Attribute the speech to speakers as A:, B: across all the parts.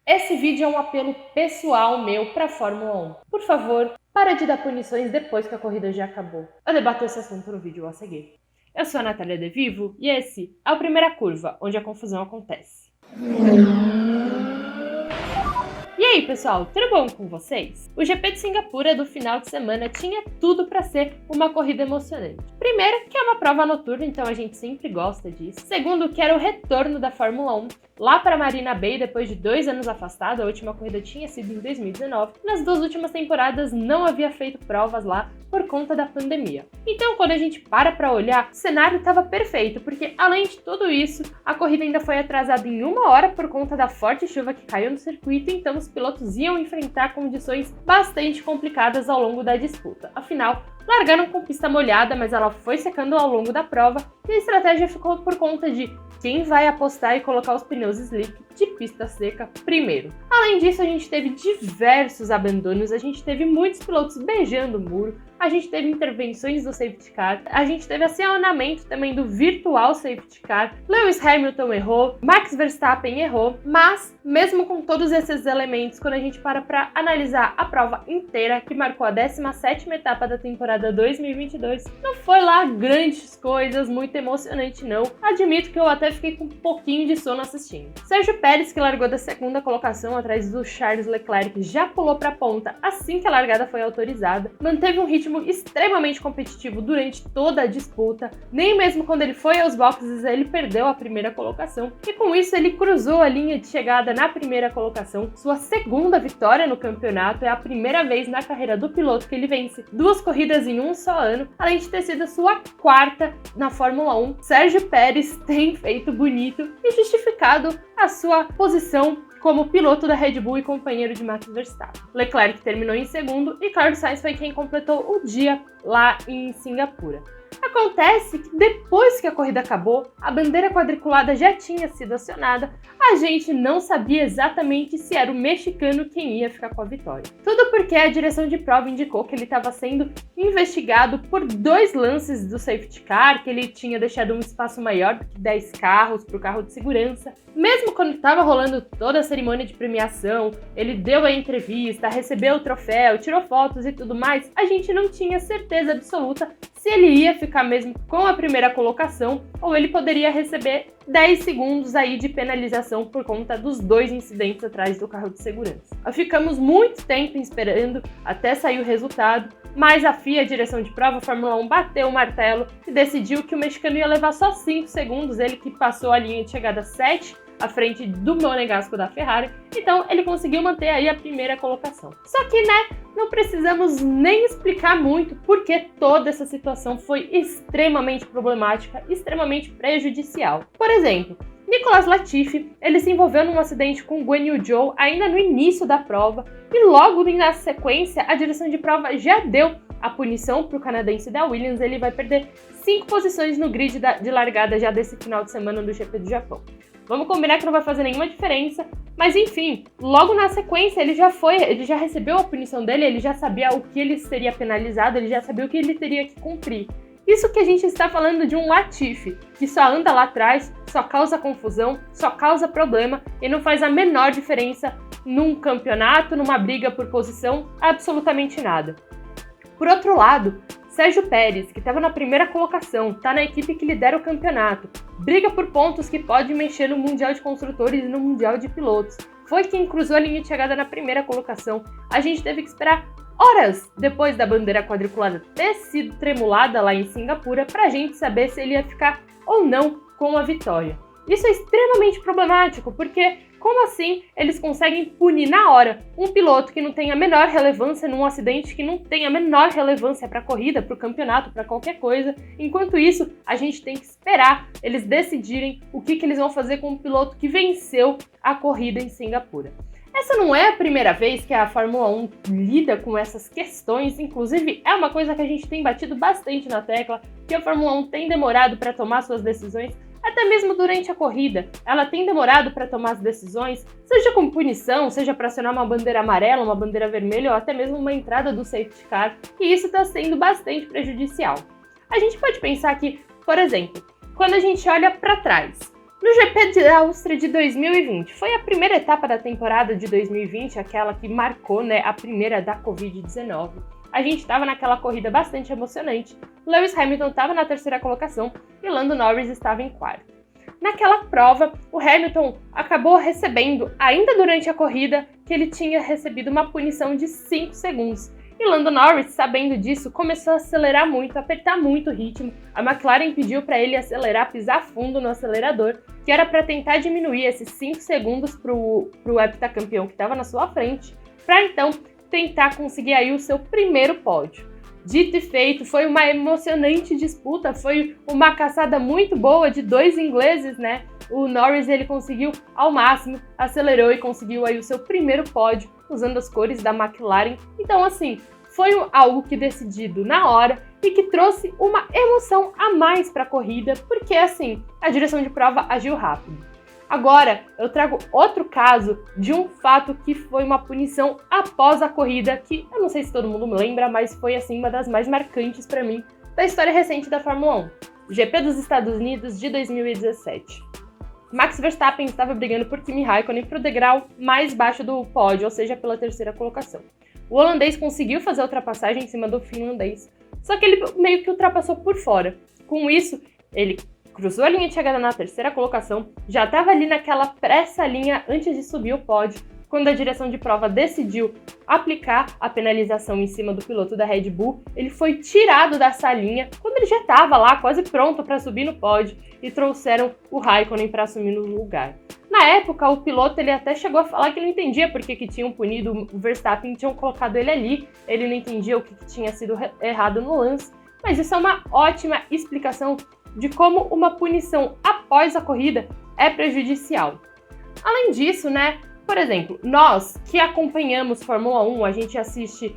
A: Esse vídeo é um apelo pessoal meu para a Fórmula 1. Por favor, para de dar punições depois que a corrida já acabou. Eu debato esse assunto no vídeo a seguir. Eu sou a Natália De Vivo e esse é o Primeira Curva, onde a confusão acontece. E aí, pessoal, tudo bom com vocês? O GP de Singapura do final de semana tinha tudo para ser uma corrida emocionante. Primeiro, que é uma prova noturna, então a gente sempre gosta disso. Segundo, que era o retorno da Fórmula 1 lá para Marina Bay depois de 2 anos afastado. A última corrida tinha sido em 2019. Nas 2 últimas temporadas não havia feito provas lá por conta da pandemia. Então, quando a gente para olhar, o cenário estava perfeito, porque além de tudo isso, a corrida ainda foi atrasada em 1 hora por conta da forte chuva que caiu no circuito, então os pilotos iam enfrentar condições bastante complicadas ao longo da disputa. Afinal, largaram com pista molhada, mas ela foi secando ao longo da prova e a estratégia ficou por conta de quem vai apostar e colocar os pneus slick de pista seca primeiro. Além disso, a gente teve diversos abandonos, a gente teve muitos pilotos beijando o muro, a gente teve intervenções do safety car, a gente teve acionamento também do virtual safety car, Lewis Hamilton errou, Max Verstappen errou, mas mesmo com todos esses elementos, quando a gente para analisar a prova inteira, que marcou a 17ª etapa da temporada 2022, não foi lá grandes coisas, muito emocionante não. Admito que eu até fiquei com um pouquinho de sono assistindo. Sérgio Pérez, que largou da 2ª colocação atrás do Charles Leclerc, já pulou para a ponta assim que a largada foi autorizada, manteve um ritmo extremamente competitivo durante toda a disputa, nem mesmo quando ele foi aos boxes ele perdeu a primeira colocação, e com isso ele cruzou a linha de chegada na primeira colocação, sua 2ª vitória no campeonato, é a primeira vez na carreira do piloto que ele vence 2 corridas em um só ano, além de ter sido a sua 4ª na Fórmula 1. Sérgio Pérez tem feito bonito e justificado a sua posição como piloto da Red Bull e companheiro de Max Verstappen. Leclerc terminou em segundo e Carlos Sainz foi quem completou o dia lá em Singapura. Acontece que depois que a corrida acabou, a bandeira quadriculada já tinha sido acionada, a gente não sabia exatamente se era o mexicano quem ia ficar com a vitória. Tudo porque a direção de prova indicou que ele estava sendo investigado por 2 lances do safety car, que ele tinha deixado um espaço maior do que 10 carros para o carro de segurança. Mesmo quando estava rolando toda a cerimônia de premiação, ele deu a entrevista, recebeu o troféu, tirou fotos e tudo mais, a gente não tinha certeza absoluta se ele ia ficar mesmo com a primeira colocação ou ele poderia receber 10 segundos aí de penalização por conta dos 2 incidentes atrás do carro de segurança. Ficamos muito tempo esperando até sair o resultado, mas a FIA, a direção de prova, a Fórmula 1, bateu o martelo e decidiu que o mexicano ia levar só 5 segundos, ele que passou a linha de chegada 7, à frente do Monegasco da Ferrari, então ele conseguiu manter aí a primeira colocação. Só que, não precisamos nem explicar muito porque toda essa situação foi extremamente problemática, extremamente prejudicial. Por exemplo, Nicolas Latifi, ele se envolveu num acidente com Guan Yu Zhou ainda no início da prova e logo na sequência a direção de prova já deu a punição para o canadense da Williams, ele vai perder 5 posições no grid de largada já desse final de semana do GP do Japão. Vamos combinar que não vai fazer nenhuma diferença, mas enfim, logo na sequência ele já recebeu a punição dele, ele já sabia o que ele seria penalizado, ele já sabia o que ele teria que cumprir. Isso que a gente está falando de um Latifi, que só anda lá atrás, só causa confusão, só causa problema e não faz a menor diferença num campeonato, numa briga por posição, absolutamente nada. Por outro lado, Sérgio Pérez, que estava na primeira colocação, está na equipe que lidera o campeonato, briga por pontos que pode mexer no Mundial de Construtores e no Mundial de Pilotos. Foi quem cruzou a linha de chegada na primeira colocação. A gente teve que esperar horas depois da bandeira quadriculada ter sido tremulada lá em Singapura para a gente saber se ele ia ficar ou não com a vitória. Isso é extremamente problemático, porque como assim eles conseguem punir na hora um piloto que não tem a menor relevância num acidente, que não tem a menor relevância para a corrida, para o campeonato, para qualquer coisa? Enquanto isso, a gente tem que esperar eles decidirem o que eles vão fazer com o piloto que venceu a corrida em Singapura. Essa não é a primeira vez que a Fórmula 1 lida com essas questões, inclusive é uma coisa que a gente tem batido bastante na tecla, que a Fórmula 1 tem demorado para tomar suas decisões, até mesmo durante a corrida. Ela tem demorado para tomar as decisões, seja com punição, seja para acionar uma bandeira amarela, uma bandeira vermelha ou até mesmo uma entrada do safety car, e isso está sendo bastante prejudicial. A gente pode pensar que, por exemplo, quando a gente olha para trás, No GP da Áustria de 2020, foi a primeira etapa da temporada de 2020, aquela que marcou, né, a primeira da Covid-19. A gente estava naquela corrida bastante emocionante. Lewis Hamilton estava na terceira colocação e Lando Norris estava em quarto. Naquela prova, o Hamilton acabou recebendo, ainda durante a corrida, que ele tinha recebido uma punição de 5 segundos. E Lando Norris, sabendo disso, começou a acelerar muito, apertar muito o ritmo. A McLaren pediu para ele acelerar, pisar fundo no acelerador, que era para tentar diminuir esses 5 segundos para o heptacampeão que estava na sua frente, para então tentar conseguir aí o seu primeiro pódio. Dito e feito, foi uma emocionante disputa, foi uma caçada muito boa de dois ingleses, né? O Norris, ele conseguiu ao máximo, acelerou e conseguiu aí o seu primeiro pódio usando as cores da McLaren. Então, assim, foi algo que decidido na hora e que trouxe uma emoção a mais para a corrida, porque, assim, a direção de prova agiu rápido. Agora, eu trago outro caso de um fato que foi uma punição após a corrida, que eu não sei se todo mundo me lembra, mas foi assim uma das mais marcantes para mim da história recente da Fórmula 1, o GP dos Estados Unidos de 2017. Max Verstappen estava brigando por Kimi Raikkonen para o degrau mais baixo do pódio, ou seja, pela terceira colocação. O holandês conseguiu fazer a ultrapassagem em cima do finlandês, só que ele meio que ultrapassou por fora. Com isso, ele cruzou a linha de chegada na terceira colocação, já estava ali naquela pré-salinha antes de subir o pódio, quando a direção de prova decidiu aplicar a penalização em cima do piloto da Red Bull. Ele foi tirado da salinha quando ele já estava lá quase pronto para subir no pódio e trouxeram o Raikkonen para assumir no lugar. Na época, o piloto ele até chegou a falar que não entendia por que tinham punido o Verstappen e tinham colocado ele ali, ele não entendia o que tinha sido errado no lance, mas isso é uma ótima explicação de como uma punição após a corrida é prejudicial. Além disso, né, por exemplo, nós que acompanhamos Fórmula 1, a gente assiste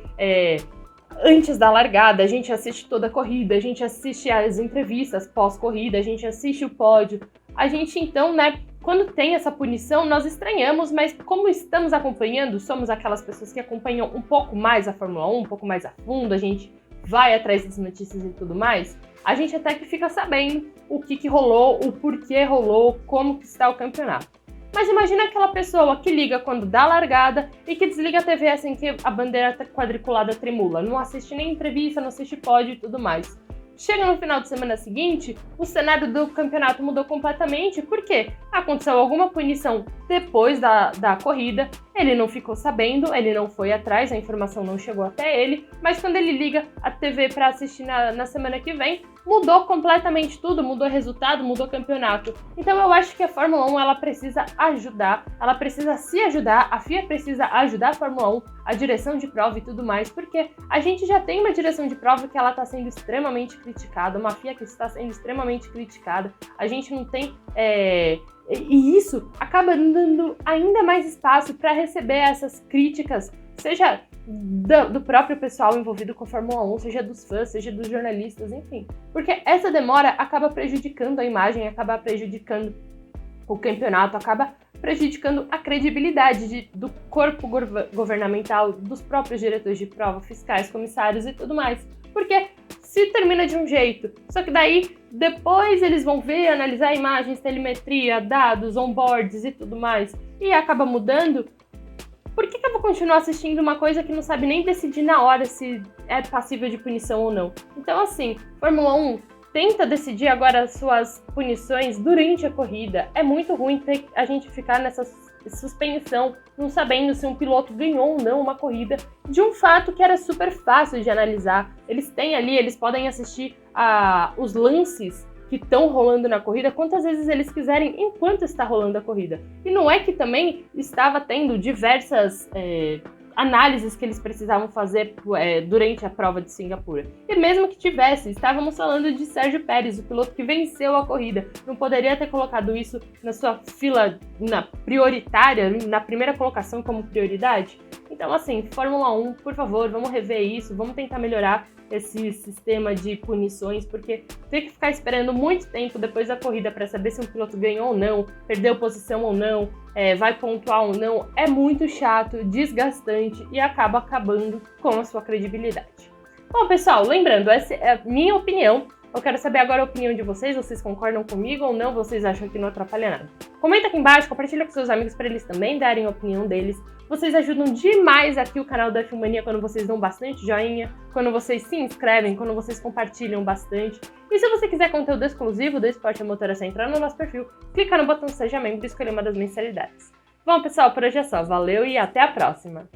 A: antes da largada, a gente assiste toda a corrida, a gente assiste as entrevistas pós-corrida, a gente assiste o pódio. A gente então, né, quando tem essa punição, nós estranhamos, mas como estamos acompanhando, somos aquelas pessoas que acompanham um pouco mais a Fórmula 1, um pouco mais a fundo, a gente vai atrás das notícias e tudo mais, a gente até que fica sabendo o que rolou, o porquê rolou, como que está o campeonato. Mas imagina aquela pessoa que liga quando dá a largada e que desliga a TV assim que a bandeira quadriculada tremula, não assiste nem entrevista, não assiste pódio e tudo mais. Chega no final de semana seguinte, o cenário do campeonato mudou completamente, porque aconteceu alguma punição depois da corrida, ele não ficou sabendo, ele não foi atrás, a informação não chegou até ele, mas quando ele liga a TV para assistir na semana que vem, mudou completamente tudo, mudou o resultado, mudou o campeonato. Então eu acho que a Fórmula 1 ela precisa ajudar, ela precisa se ajudar, a FIA precisa ajudar a Fórmula 1, a direção de prova e tudo mais, porque a gente já tem uma direção de prova que ela está sendo extremamente criticada, uma FIA que está sendo extremamente criticada, a gente não tem... E isso acaba dando ainda mais espaço para receber essas críticas, seja do próprio pessoal envolvido com a Fórmula 1, seja dos fãs, seja dos jornalistas, enfim. Porque essa demora acaba prejudicando a imagem, acaba prejudicando o campeonato, acaba prejudicando a credibilidade do corpo governamental, dos próprios diretores de prova, fiscais, comissários e tudo mais. Porque se termina de um jeito, só que daí depois eles vão ver, analisar imagens, telemetria, dados, onboards e tudo mais, e acaba mudando, por que eu vou continuar assistindo uma coisa que não sabe nem decidir na hora se é passível de punição ou não? Então, assim, Fórmula 1 tenta decidir agora as suas punições durante a corrida. É muito ruim ter a gente ficar nessa suspensão, não sabendo se um piloto ganhou ou não uma corrida, de um fato que era super fácil de analisar. Eles têm ali, eles podem assistir os lances que estão rolando na corrida, quantas vezes eles quiserem enquanto está rolando a corrida. E não é que também estava tendo diversas análises que eles precisavam fazer durante a prova de Singapura. E mesmo que tivesse, estávamos falando de Sérgio Pérez, o piloto que venceu a corrida. Não poderia ter colocado isso na sua fila prioritária, na primeira colocação como prioridade? Então, assim, Fórmula 1, por favor, vamos rever isso, vamos tentar melhorar esse sistema de punições, porque ter que ficar esperando muito tempo depois da corrida para saber se um piloto ganhou ou não, perdeu posição ou não, vai pontuar ou não, é muito chato, desgastante e acaba acabando com a sua credibilidade. Bom, pessoal, lembrando, essa é a minha opinião, Eu quero saber agora a opinião de vocês concordam comigo ou não, vocês acham que não atrapalha nada? Comenta aqui embaixo, compartilha com seus amigos para eles também darem a opinião deles. Vocês ajudam demais aqui o canal da F-Mania quando vocês dão bastante joinha, quando vocês se inscrevem, quando vocês compartilham bastante. E se você quiser conteúdo exclusivo do Esporte a Motor, é só entrar no nosso perfil, clicar no botão Seja Membro e escolher uma das mensalidades. Bom, pessoal, por hoje é só. Valeu e até a próxima!